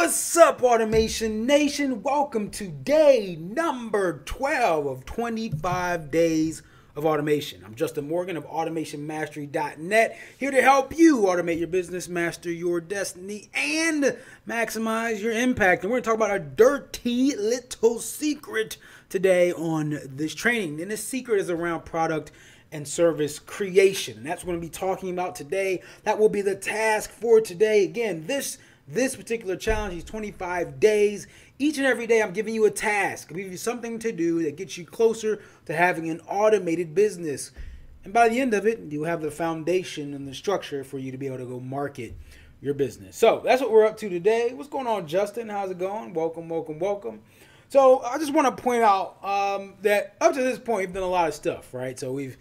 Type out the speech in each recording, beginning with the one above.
What's up, Automation Nation? Welcome to day number 12 of 25 days of automation. I'm Justin Morgan of automationmastery.net, here to help you automate your business, master your destiny, and maximize your impact. And we're going to talk about a dirty little secret today on this training. And this secret is around product and service creation. And that's what we're going to be talking about today. That will be the task for today. Again, this particular challenge is 25 days. Each and every day I'm giving you a task. I'm giving you something to do that gets you closer to having an automated business. And by the end of it, you'll have the foundation and the structure for you to be able to go market your business. So that's what we're up to today. What's going on, Justin? How's it going? Welcome, welcome, welcome. So I just want to point out that up to this point, we've done a lot of stuff, right? So we've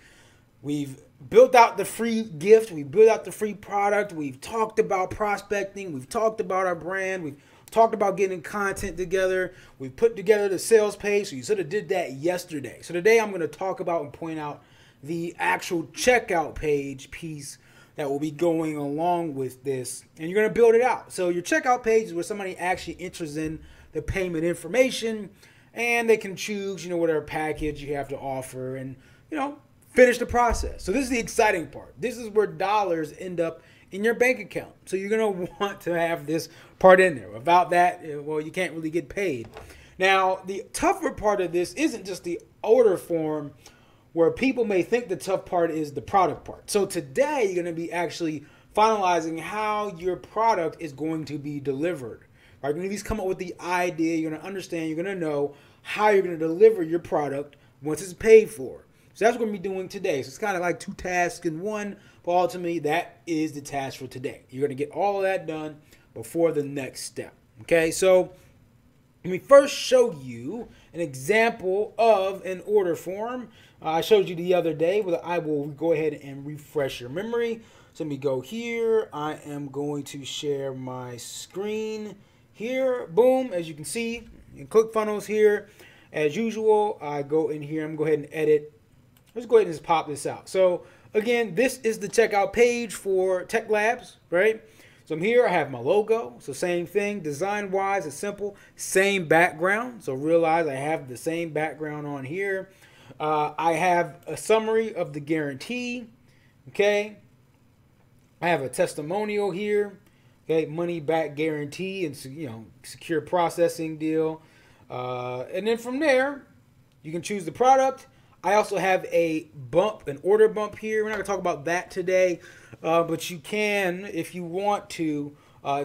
built out the free gift. We built out the free product. We've talked about prospecting. We've talked about our brand. We've talked about getting content together. We've put together the sales page. So you sort of did that yesterday. So today I'm going to talk about and point out the actual checkout page piece that will be going along with this. And you're going to build it out. So your checkout page is where somebody actually enters in the payment information and they can choose, whatever package you have to offer and, finish the process. So this is the exciting part. This is where dollars end up in your bank account. So you're going to want to have this part in there. Without that, well, you can't really get paid. Now, the tougher part of this isn't just the order form where people may think the tough part is the product part. So today you're going to be actually finalizing how your product is going to be delivered. Right? You're going to at least come up with the idea. You're going to understand. You're going to know how you're going to deliver your product once it's paid for. So that's what we're going to be doing today. So it's kind of like two tasks in one, but ultimately that is the task for today. You're going to get all of that done before the next step. Okay, so let me first show you an example of an order form. I showed you the other day, but I will go ahead and refresh your memory. So let me go here. I am going to share my screen here. Boom, as you can see, in ClickFunnels here. As usual, I go in here. I'm going to go ahead and edit. Let's go ahead and just pop this out. So again, this is the checkout page for Tech Labs, right? So I'm here, I have my logo. So same thing, design-wise, it's simple. Same background. So realize I have the same background on here. I have a summary of the guarantee, okay? I have a testimonial here, okay? Money back guarantee and, secure processing deal. And then from there, you can choose the product. I also have an order bump here. We're not going to talk about that today, but you can, if you want to,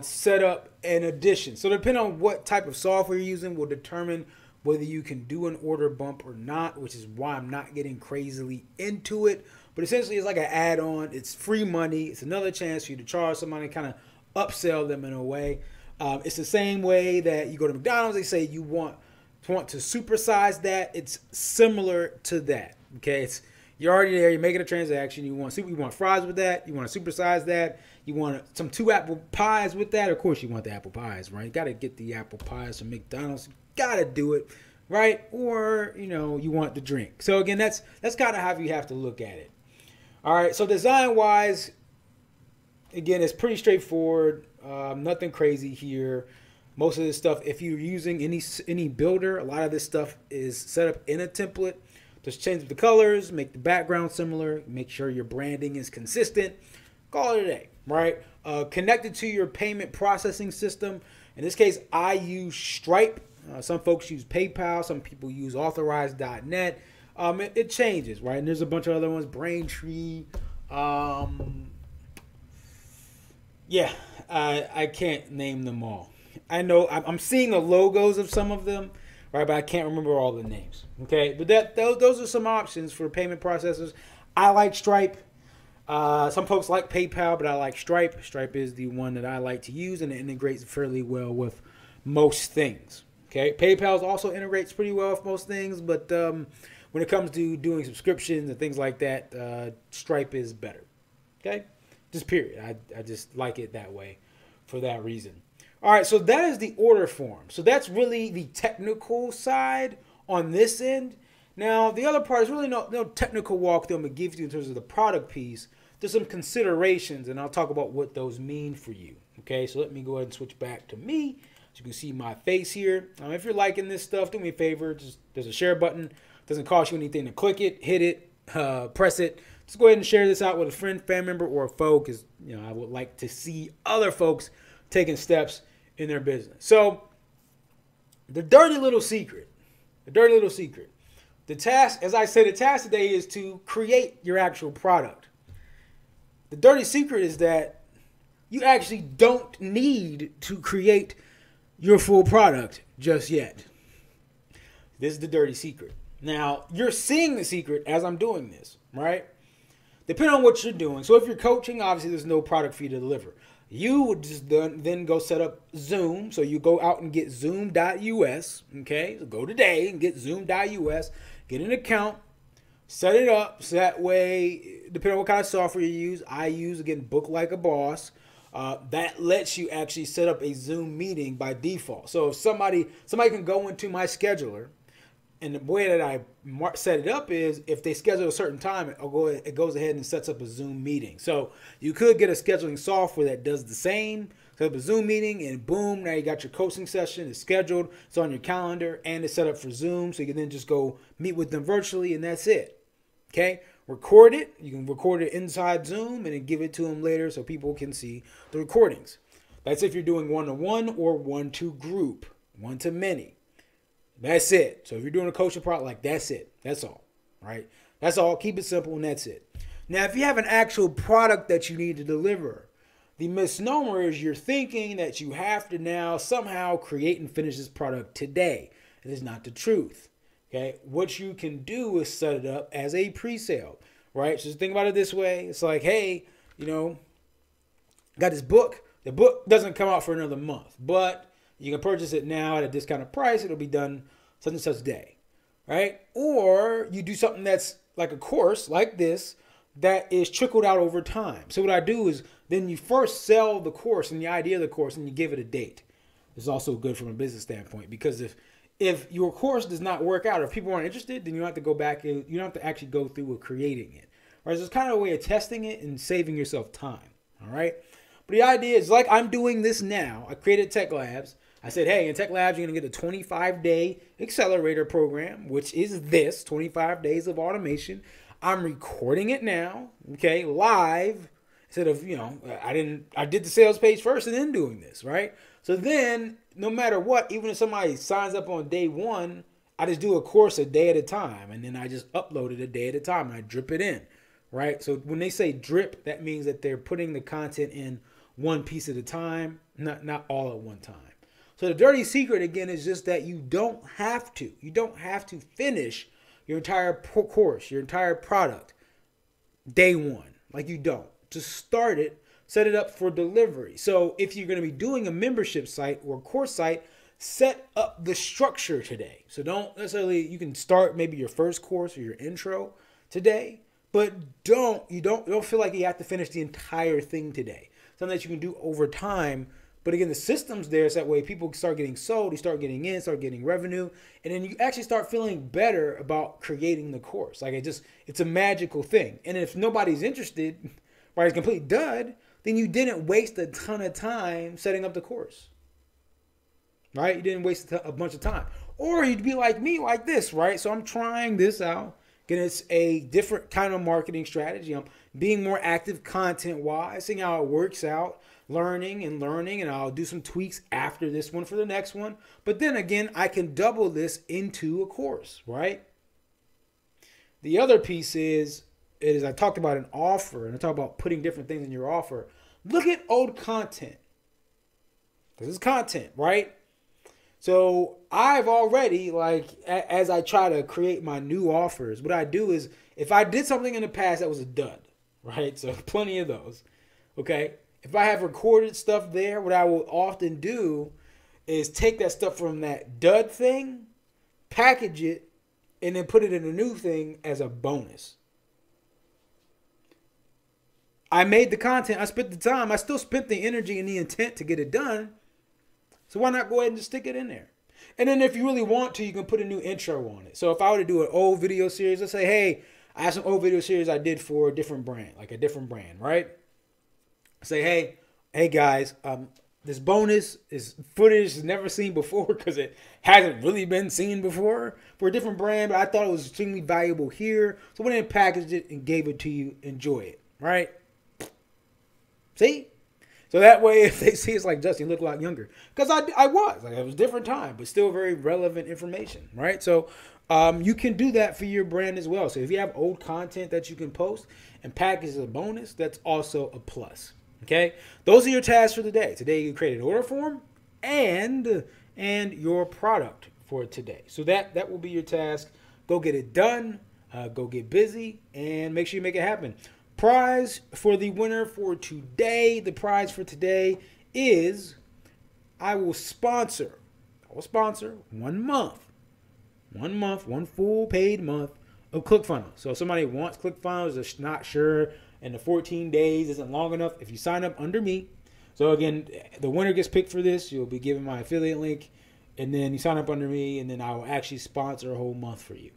set up an addition. So depending on what type of software you're using will determine whether you can do an order bump or not, which is why I'm not getting crazily into it. But essentially, it's like an add-on. It's free money. It's another chance for you to charge somebody, kind of upsell them in a way. It's the same way that you go to McDonald's. They say you want to supersize that. It's similar to that. Okay, you're already there. You're making a transaction. You want fries with that. You want to supersize that. You want some 2 apple pies with that. Of course, you want the apple pies, right? You got to get the apple pies from McDonald's. You got to do it, right? Or you want the drink. So again, that's kind of how you have to look at it. All right. So design wise, again, it's pretty straightforward. Nothing crazy here. Most of this stuff, if you're using any builder, a lot of this stuff is set up in a template. Just change the colors, make the background similar, make sure your branding is consistent. Call it a day, right? Connected to your payment processing system. In this case, I use Stripe. Some folks use PayPal. Some people use Authorize.net. It changes, right? And there's a bunch of other ones, Braintree. Yeah, I can't name them all. I know I'm seeing the logos of some of them, right? But I can't remember all the names. Okay, but those are some options for payment processors. I like Stripe. Some folks like PayPal, but I like Stripe. Stripe is the one that I like to use, and it integrates fairly well with most things. Okay, PayPal also integrates pretty well with most things, but when it comes to doing subscriptions and things like that, Stripe is better. Okay, just period. I just like it that way for that reason. All right, so that is the order form. So that's really the technical side on this end. Now, the other part is really no technical walkthrough I'm going to give you in terms of the product piece. There's some considerations, and I'll talk about what those mean for you. Okay, so let me go ahead and switch back to me. So you can see my face here. If you're liking this stuff, do me a favor. Just there's a share button. It doesn't cost you anything to click it, hit it, press it. Just go ahead and share this out with a friend, family member, or a foe, because I would like to see other folks taking steps in their business. So the dirty little secret. The task, as I said, the task today is to create your actual product. The dirty secret is that you actually don't need to create your full product just yet. This is the dirty secret. Now, you're seeing the secret as I'm doing this, right? Depending on what you're doing. So if you're coaching, obviously there's no product for you to deliver. You would just then go set up Zoom. So you go out and get zoom.us. Okay, so go today and get zoom.us. Get an account. Set it up so that way, depending on what kind of software you use, I use, again, Book Like a Boss. That lets you actually set up a Zoom meeting by default. So if somebody can go into my scheduler, and the way that I set it up is if they schedule a certain time, it goes ahead and sets up a Zoom meeting. So you could get a scheduling software that does the same, set up a Zoom meeting, and boom, now you got your coaching session. It's scheduled, it's on your calendar, and it's set up for Zoom. So you can then just go meet with them virtually, and that's it. Okay? Record it. You can record it inside Zoom and then give it to them later so people can see the recordings. That's if you're doing one-to-one or one-to-group, one-to-many. That's it. So if you're doing a coaching product, like that's it. That's all, right? That's all. Keep it simple, and that's it. Now, if you have an actual product that you need to deliver, the misnomer is you're thinking that you have to now somehow create and finish this product today. It is not the truth. Okay, what you can do is set it up as a pre-sale, right? So just think about it this way. It's like, hey, got this book. The book doesn't come out for another month, but you can purchase it now at a discounted price. It'll be done such and such day, right? Or you do something that's like a course like this that is trickled out over time. So what I do is then you first sell the course and the idea of the course and you give it a date. It's also good from a business standpoint, because if your course does not work out, or if people aren't interested, then you don't have to go back and you don't have to actually go through with creating it. Right? So it's kind of a way of testing it and saving yourself time. All right. But the idea is, like I'm doing this now. I created Tech Labs. I said, hey, in Tech Labs, you're going to get a 25-day accelerator program, which is this 25 days of automation. I'm recording it now, okay, live, instead of, I did the sales page first and then doing this, right? So then, no matter what, even if somebody signs up on day one, I just do a course a day at a time, and then I just upload it a day at a time, and I drip it in, right? So when they say drip, that means that they're putting the content in one piece at a time, not all at one time. So the dirty secret, again, is just that you don't have to. You don't have to finish your entire course, your entire product, day one. Like, you don't. Just start it, set it up for delivery. So if you're going to be doing a membership site or course site, set up the structure today. So don't necessarily, you can start maybe your first course or your intro today, but don't feel like you have to finish the entire thing today. Something that you can do over time. But again, the system's there so that way people start getting sold, you start getting in, start getting revenue, and then you actually start feeling better about creating the course. Like, it's a magical thing. And if nobody's interested, right, it's complete dud, then you didn't waste a ton of time setting up the course. Right? You didn't waste a bunch of time. Or you'd be like me, like this, right? So I'm trying this out. Again, it's a different kind of marketing strategy. I'm being more active content-wise, seeing how it works out. Learning, and I'll do some tweaks after this one for the next one. But then again, I can double this into a course, right? The other piece is I talked about an offer, and I talked about putting different things in your offer. Look at old content. This is content, right? So I've already, as I try to create my new offers, what I do is, if I did something in the past that was a dud, right? So plenty of those, okay? If I have recorded stuff there, what I will often do is take that stuff from that dud thing, package it, and then put it in a new thing as a bonus. I made the content. I spent the time. I still spent the energy and the intent to get it done. So why not go ahead and just stick it in there? And then if you really want to, you can put a new intro on it. So if I were to do an old video series, let's say, hey, I have some old video series I did for a different brand, right? Say, hey guys, This bonus is footage never seen before because it hasn't really been seen before for a different brand, but I thought it was extremely valuable here. So I went and packaged it and gave it to you. Enjoy it, right? See? So that way, if they see it's like, Justin, you look a lot younger. Because I was. Like, it was a different time, but still very relevant information, right? So you can do that for your brand as well. So if you have old content that you can post and package as a bonus, that's also a plus. Okay? Those are your tasks for today. Today, you create an order form and your product for today. So that will be your task. Go get it done. Go get busy and make sure you make it happen. Prize for the winner for today. The prize for today is I will sponsor 1 month, one full paid month of ClickFunnels. So if somebody wants ClickFunnels, is not sure, and the 14 days isn't long enough, if you sign up under me. So again, the winner gets picked for this. You'll be given my affiliate link, and then you sign up under me, and then I will actually sponsor a whole month for you.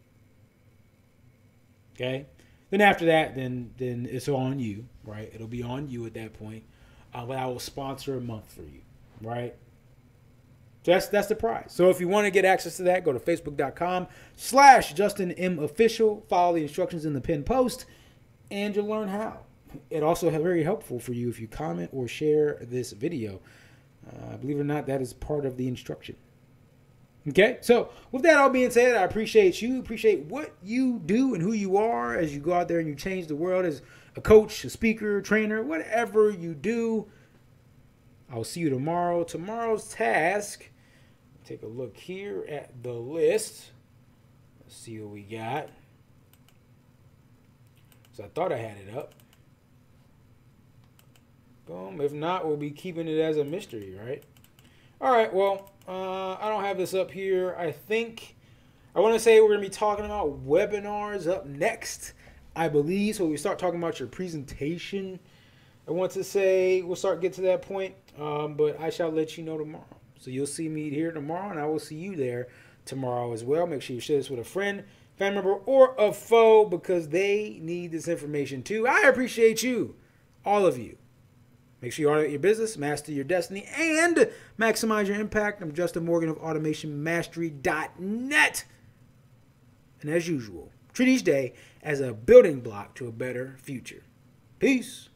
Okay? Then after that, then it's on you, right? It'll be on you at that point. But I will sponsor a month for you, right? So that's the prize. So if you want to get access to that, go to facebook.com/JustinMOfficial. Follow the instructions in the pinned post, and you'll learn how. It also is very helpful for you if you comment or share this video. Believe it or not, that is part of the instruction. Okay, so with that all being said, I appreciate you, appreciate what you do and who you are as you go out there and you change the world as a coach, a speaker, trainer, whatever you do. I'll see you tomorrow. Tomorrow's task, take a look here at the list. Let's see what we got. So I thought I had it up. Boom. If not, we'll be keeping it as a mystery, right? All right, well, I don't have this up here. I think I want to say we're going to be talking about webinars up next, I believe. So we start talking about your presentation. I want to say we'll start getting to that point, but I shall let you know tomorrow. So you'll see me here tomorrow, and I will see you there tomorrow as well. Make sure you share this with a friend, family member, or a foe because they need this information too. I appreciate you, all of you. Make sure you automate your business, master your destiny, and maximize your impact. I'm Justin Morgan of AutomationMastery.net. And as usual, treat each day as a building block to a better future. Peace.